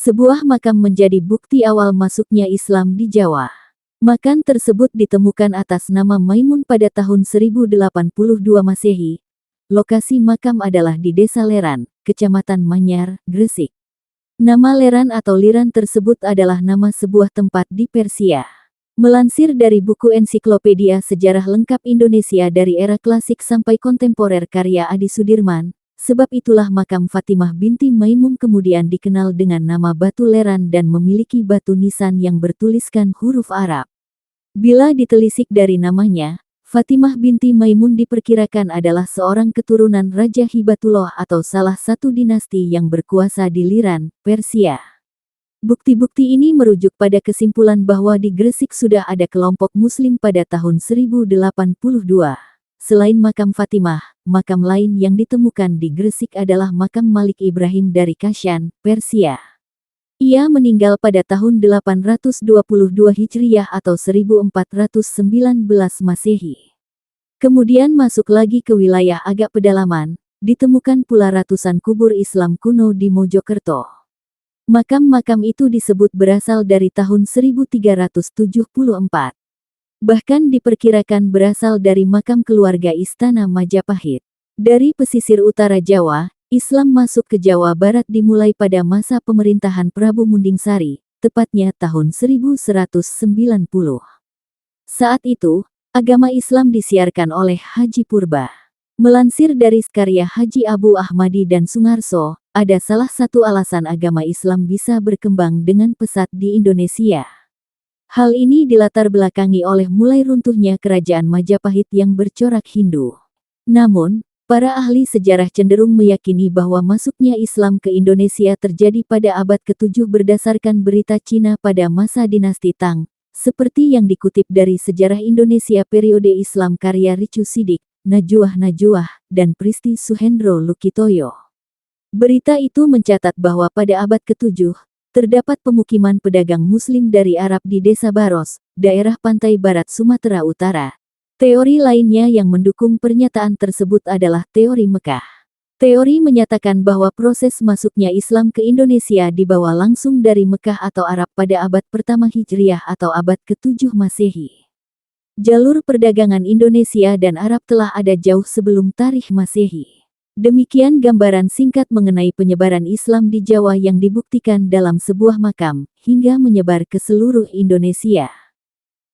Sebuah makam menjadi bukti awal masuknya Islam di Jawa. Makam tersebut ditemukan atas nama Maimun pada tahun 1082 Masehi. Lokasi makam adalah di Desa Leran, Kecamatan Manyar, Gresik. Nama Leran atau Liran tersebut adalah nama sebuah tempat di Persia. Melansir dari buku Ensiklopedia Sejarah Lengkap Indonesia dari era klasik sampai kontemporer karya Adi Sudirman, sebab itulah makam Fatimah binti Maimun kemudian dikenal dengan nama Batu Leran dan memiliki batu nisan yang bertuliskan huruf Arab. Bila ditelisik dari namanya, Fatimah binti Maimun diperkirakan adalah seorang keturunan Raja Hibatullah atau salah satu dinasti yang berkuasa di Liran, Persia. Bukti-bukti ini merujuk pada kesimpulan bahwa di Gresik sudah ada kelompok Muslim pada tahun 1082. Selain makam Fatimah, makam lain yang ditemukan di Gresik adalah makam Malik Ibrahim dari Kashan, Persia. Ia meninggal pada tahun 822 Hijriah atau 1419 Masehi. Kemudian masuk lagi ke wilayah agak pedalaman, ditemukan pula ratusan kubur Islam kuno di Mojokerto. Makam-makam itu disebut berasal dari tahun 1374. Bahkan diperkirakan berasal dari makam keluarga Istana Majapahit. Dari pesisir utara Jawa, Islam masuk ke Jawa Barat dimulai pada masa pemerintahan Prabu Munding-Sari, tepatnya tahun 1190. Saat itu, agama Islam disiarkan oleh Haji Purba. Melansir dari karya Haji Abu Ahmadi dan Sungarso, ada salah satu alasan agama Islam bisa berkembang dengan pesat di Indonesia. Hal ini dilatar belakangi oleh mulai runtuhnya kerajaan Majapahit yang bercorak Hindu. Namun, para ahli sejarah cenderung meyakini bahwa masuknya Islam ke Indonesia terjadi pada abad ke-7 berdasarkan berita Cina pada masa dinasti Tang, seperti yang dikutip dari Sejarah Indonesia periode Islam karya Ricu Sidik, Najwa, dan Pristi Suhendro Lukitoyo. Berita itu mencatat bahwa pada abad ke-7, terdapat pemukiman pedagang Muslim dari Arab di Desa Baros, daerah pantai barat Sumatera Utara. Teori lainnya yang mendukung pernyataan tersebut adalah teori Mekah. Teori menyatakan bahwa proses masuknya Islam ke Indonesia dibawa langsung dari Mekah atau Arab pada abad pertama Hijriah atau abad ke-7 Masehi. Jalur perdagangan Indonesia dan Arab telah ada jauh sebelum tarikh Masehi. Demikian gambaran singkat mengenai penyebaran Islam di Jawa yang dibuktikan dalam sebuah makam, hingga menyebar ke seluruh Indonesia.